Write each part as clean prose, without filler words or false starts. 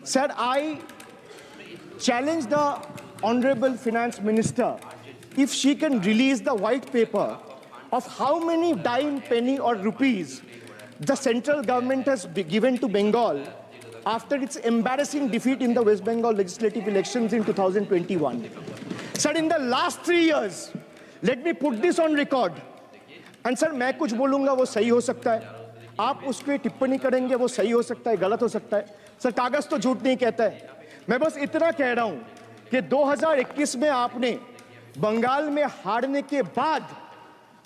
Sir, I challenge the Honorable Finance Minister if she can release the white paper of how many dime, penny or rupees the central government has given to Bengal after its embarrassing defeat in the West Bengal legislative elections in 2021. Sir, in the last 3 years, let me put this on record. And sir, मैं कुछ बोलूँगा वो सही हो सकता है, आप उस पर टिप्पणी करेंगे वो सही हो सकता है, गलत हो सकता है। सर, कागज तो झूठ नहीं कहता है। मैं बस इतना कह रहा हूँ कि 2021 में आपने बंगाल में हारने के बाद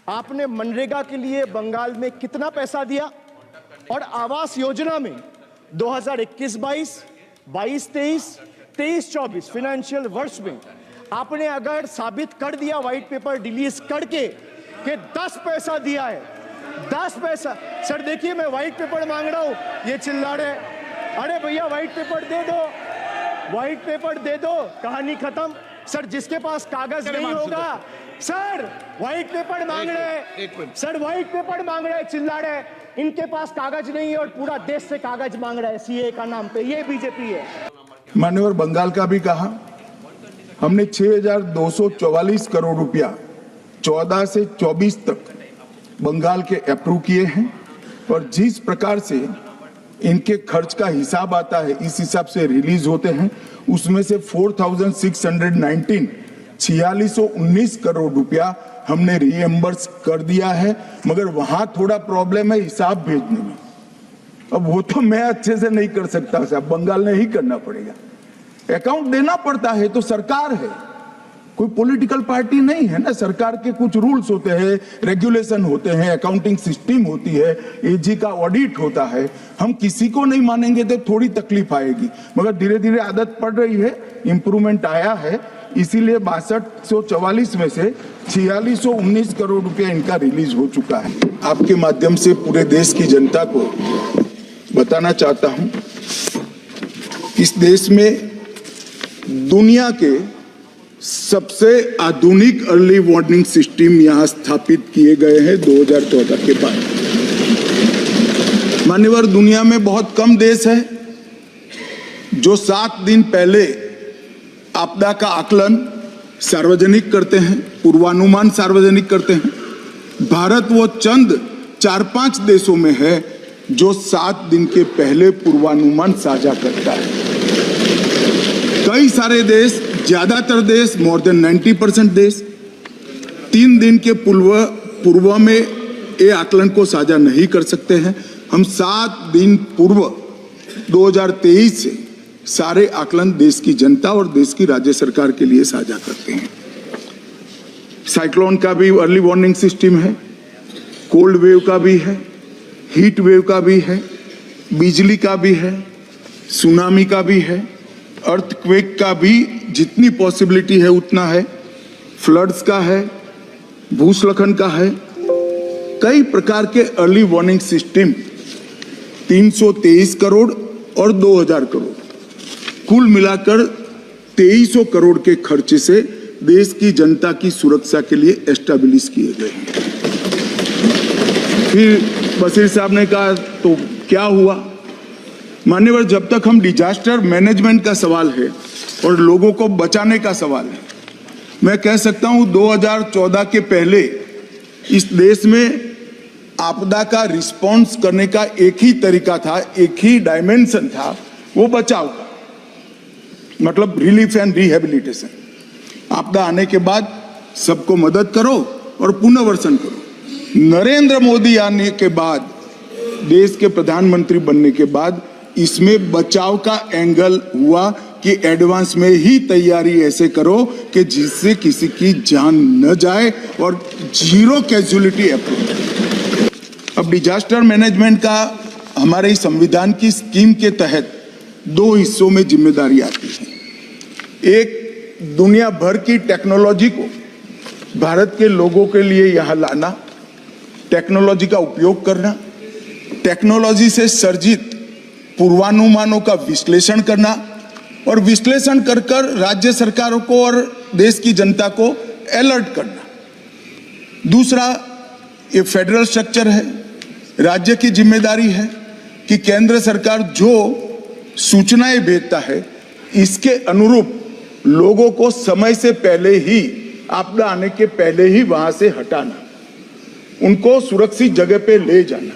आपने मनरेगा के लिए बंगाल में कितना पैसा दिया, और आवास योजना में 2021-22, 22-23, 23-24 फाइनेंशियल वर्ष में आपने अगर साबित कर दिया व्हाइट पेपर रिलीज करके कि 10 पैसा दिया है, 10 पैसा। सर देखिए, मैं व्हाइट पेपर मांग रहा हूं, ये चिल्ला रहे, अरे भैया व्हाइट पेपर दे दो, व्हाइट पेपर दे दो, कहानी खत्म। सर जिसके पास कागज नहीं होगा, सर व्हाइट पेपर मांग रहे, सर व्हाइट पेपर मांग रहे, चिल्ला रहे, इनके पास कागज नहीं है और पूरा देश से कागज मांग रहा है सीए का नाम पे, ये बीजेपी है। मान्यवर बंगाल का भी कहा, हमने 6,244 करोड़ रुपया 14 से 24 तक बंगाल के अप्रूव किए हैं, और जिस प्रकार से इनके खर्च का हिसाब आता है इस हिसाब से रिलीज होते हैं, उसमें से 4619 करोड़ रुपया हमने रीएम्बर्स कर दिया है। मगर वहां थोड़ा प्रॉब्लम है हिसाब भेजने में। अब वो तो मैं अच्छे से नहीं कर सकता साहब, बंगाल ने ही करना पड़ेगा। अकाउंट देना पड़ता है तो सरकार है, कोई पॉलिटिकल पार्टी नहीं है ना। सरकार के कुछ रूल्स होते हैं, रेगुलेशन होते हैं, अकाउंटिंग सिस्टम होती है, एजी का ऑडिट होता है। हम किसी को नहीं मानेंगे तो थोड़ी तकलीफ आएगी, मगर धीरे धीरे आदत पड़ रही है, इंप्रूवमेंट आया है। इसीलिए 6244 में से 4619 करोड़ रुपया इनका रिलीज हो चुका है। आपके माध्यम से पूरे देश की जनता को बताना चाहता हूं, इस देश में दुनिया के सबसे आधुनिक अर्ली वार्निंग सिस्टम यहां स्थापित किए गए हैं 2014 के बाद। मान्यवर, दुनिया में बहुत कम देश है जो 7 दिन पहले आपदा का आकलन सार्वजनिक करते हैं, पूर्वानुमान सार्वजनिक करते हैं। भारत वो चंद 4-5 देशों में है जो 7 दिन के पहले पूर्वानुमान साझा करता है। कई सारे देश, ज्यादातर देश, मोर देन 90% देश 3 दिन के पूर्व में ये आकलन को साझा नहीं कर सकते हैं। हम 7 दिन पूर्व 2023 से सारे आकलन देश की जनता और देश की राज्य सरकार के लिए साझा करते हैं। साइक्लोन का भी अर्ली वार्निंग सिस्टम है, कोल्ड वेव का भी है, हीट वेव का भी है, बिजली का भी है, सुनामी का भी है, अर्थक्वेक का भी जितनी पॉसिबिलिटी है उतना है, फ्लड्स का है, भूस्खलन का है। कई प्रकार के अर्ली वार्निंग सिस्टम 323 करोड़ और 2000 करोड़ कुल मिलाकर 2300 करोड़ के खर्चे से देश की जनता की सुरक्षा के लिए एस्टैब्लिश किए गए हैं। फिर बशीर साहब ने कहा तो क्या हुआ? मान्यवर, जब तक हम डिजास्टर मैनेजमेंट का सवाल है और लोगों को बचाने का सवाल है, मैं कह सकता हूं 2014 के पहले इस देश में आपदा का रिस्पॉन्स करने का एक ही तरीका था, एक ही डायमेंशन था, वो बचाव का, मतलब रिलीफ एंड रिहेबिलिटेशन। आपदा आने के बाद सबको मदद करो और पुनर्वसन करो। नरेंद्र मोदी आने के बाद, देश के प्रधानमंत्री बनने के बाद, इसमें बचाव का एंगल हुआ कि एडवांस में ही तैयारी ऐसे करो कि जिससे किसी की जान न जाए और 0 कैजुअलिटी अप्रोच। अब डिजास्टर मैनेजमेंट का हमारे संविधान की स्कीम के तहत 2 हिस्सों में जिम्मेदारी आती है। एक, दुनिया भर की टेक्नोलॉजी को भारत के लोगों के लिए यहां लाना, टेक्नोलॉजी का उपयोग करना, टेक्नोलॉजी से सर्जित पूर्वानुमानों का विश्लेषण करना और विश्लेषण कर कर राज्य सरकारों को और देश की जनता को अलर्ट करना। दूसरा, ये फेडरल स्ट्रक्चर है, राज्य की जिम्मेदारी है कि केंद्र सरकार जो सूचनाएं भेजता है, इसके अनुरूप लोगों को समय से पहले ही, आपदा आने के पहले ही वहां से हटाना, उनको सुरक्षित जगह पे ले जाना।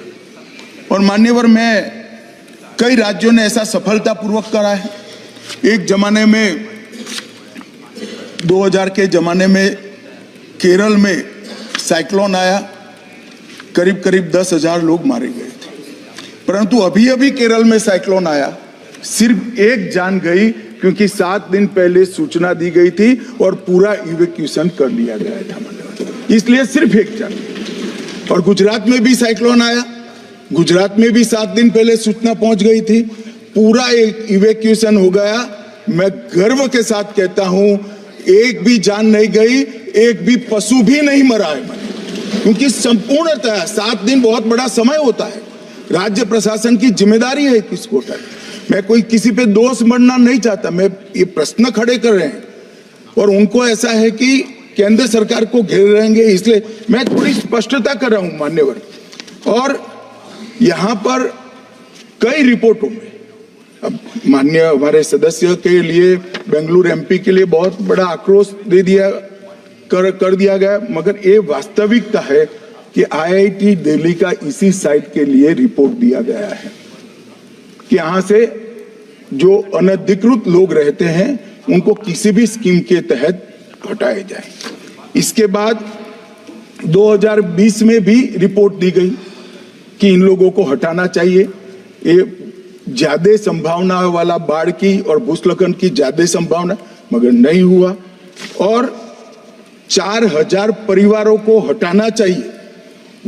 और मान्यवर, मैं कई राज्यों ने ऐसा सफलतापूर्वक करा है। एक जमाने में 2000 के जमाने में केरल में साइक्लोन आया, करीब करीब 10,000 लोग मारे गए थे। परंतु अभी अभी केरल में साइक्लोन आया, सिर्फ एक जान गई, क्योंकि 7 दिन पहले सूचना दी गई थी और पूरा इवैक्यूएशन कर लिया गया था, इसलिए सिर्फ एक जान। और गुजरात में भी साइक्लोन आया, गुजरात में भी 7 दिन पहले सूचना पहुंच गई थी, पूरा एक इवैक्यूएशन हो गया। मैं गर्व के साथ कहता हूं, एक भी जान नहीं गई, एक भी पशु भी नहीं मरा है, क्योंकि संपूर्णतः 7 दिन बहुत बड़ा समय होता है। राज्य प्रशासन की जिम्मेदारी है किसको उठाए। मैं कोई किसी पे दोष मढ़ना नहीं चाहता, मैं ये प्रश्न खड़े कर रहे हैं और उनको ऐसा है कि केंद्र सरकार को घेर रहेंगे, इसलिए मैं थोड़ी स्पष्टता कर रहा हूं मान्यवर। और यहां पर कई रिपोर्टों में, अब माननीय हमारे सदस्य के लिए, बेंगलुरु एमपी के लिए बहुत बड़ा आक्रोश दे दिया कर दिया गया, मगर ये वास्तविकता है कि आईआईटी दिल्ली का इसी साइट के लिए रिपोर्ट दिया गया है कि यहां से जो अनधिकृत लोग रहते हैं उनको किसी भी स्कीम के तहत हटाया जाए। इसके बाद 2020 में भी रिपोर्ट दी गई कि इन लोगों को हटाना चाहिए। ये ज्यादा संभावना वाला बाढ़ की और भूस्खलन की ज्यादा संभावना, मगर नहीं हुआ। और 4000 परिवारों को हटाना चाहिए,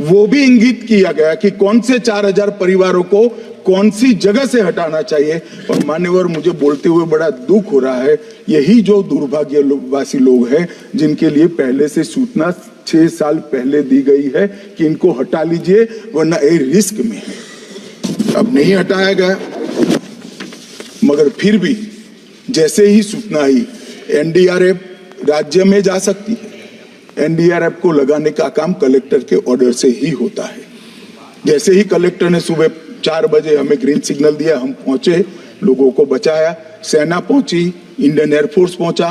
वो भी इंगित किया गया कि कौन से 4000 परिवारों को कौन सी जगह से हटाना चाहिए। और मान्यवर, मुझे बोलते हुए बड़ा दुख हो रहा है, यही जो दुर्भाग्यवासी लोग हैं जिनके लिए पहले से सूचना 6 साल पहले दी गई है कि इनको हटा लीजिए वरना ये रिस्क में है, अब नहीं हटाया गया। मगर फिर भी जैसे ही सूचना आई, एनडीआरएफ राज्य में जा सकती है, एनडीआरएफ को लगाने का काम कलेक्टर के ऑर्डर से ही होता है। जैसे ही कलेक्टर ने सुबह 4 बजे हमें ग्रीन सिग्नल दिया, हम पहुंचे, लोगों को बचाया, सेना पहुंची, इंडियन एयरफोर्स पहुंचा,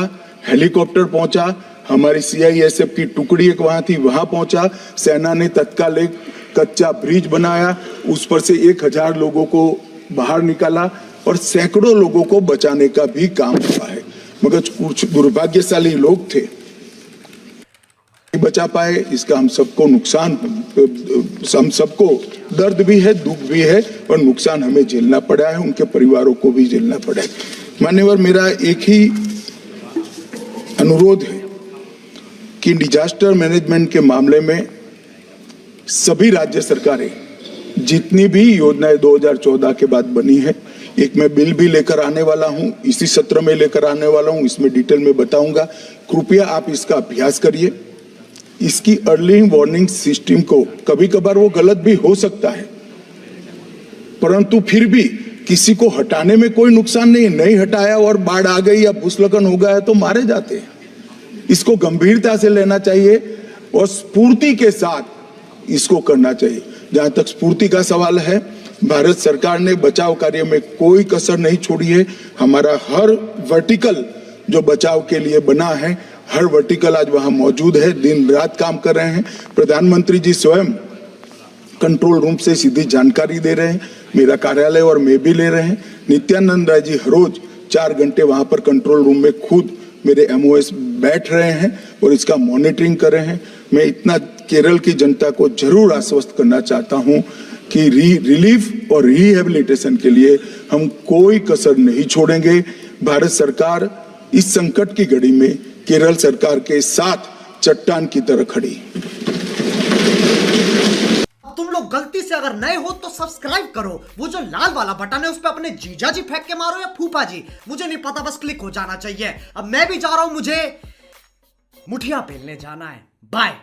हेलीकॉप्टर पहुंचा, हमारी सीआईएसएफ की टुकड़ी एक वहां थी, वहां पहुंचा। सेना ने तत्काल एक कच्चा ब्रिज बनाया, उस पर से 1000 लोगों को बाहर निकाला और सैकड़ों लोगों को बचाने का भी काम हुआ है। मगर कुछ दुर्भाग्यशाली लोग थे, नहीं बचा पाए। इसका हम सबको नुकसान, हम सबको दर्द भी है, दुख भी है और नुकसान हमें झेलना पड़ा है, उनके परिवारों को भी झेलना पड़ा है। मान्यवर, मेरा एक ही अनुरोध है कि डिजास्टर मैनेजमेंट के मामले में सभी राज्य सरकारें जितनी भी योजनाएं 2014 के बाद बनी है, एक मैं बिल भी लेकर आने वाला हूं, इसी सत्र में लेकर आने वाला हूं, इसमें डिटेल में बताऊंगा। कृपया आप इसका अभ्यास करिए। इसकी अर्ली वार्निंग सिस्टम को, कभी कभार वो गलत भी हो सकता है, परंतु फिर भी किसी को हटाने में कोई नुकसान नहीं हटाया और बाढ़ आ गई या भूस्खलन हो गया तो मारे जाते हैं। इसको गंभीरता से लेना चाहिए और स्फूर्ति के साथ इसको करना चाहिए। जहां तक स्फूर्ति का सवाल है, भारत सरकार ने बचाव कार्य में कोई कसर नहीं छोड़ी है। हमारा हर वर्टिकल जो बचाव के लिए बना है, हर वर्टिकल आज वहां मौजूद है, दिन रात काम कर रहे हैं। प्रधानमंत्री जी स्वयं कंट्रोल रूम से सीधी जानकारी दे रहे हैं, मेरा कार्यालय और मैं भी ले रहे हैं। नित्यानंद राय जी हर रोज 4 घंटे वहां पर कंट्रोल रूम में खुद मेरे एमओएस बैठ रहे हैं और इसका मॉनिटरिंग कर रहे हैं। मैं इतना केरल की जनता को जरूर आश्वस्त करना चाहता हूं कि रिलीफ और रिहेबिलिटेशन के लिए हम कोई कसर नहीं छोड़ेंगे। भारत सरकार इस संकट की घड़ी में केरल सरकार के साथ चट्टान की तरह खड़ी। तुम लोग गलती से अगर नए हो तो सब्सक्राइब करो, वो जो लाल वाला बटन है उस पर अपने जीजा जी फेंक के मारो या फूफा जी, मुझे नहीं पता, बस क्लिक हो जाना चाहिए। अब मैं भी जा रहा हूं, मुझे मुठिया बेलने जाना है। बाय।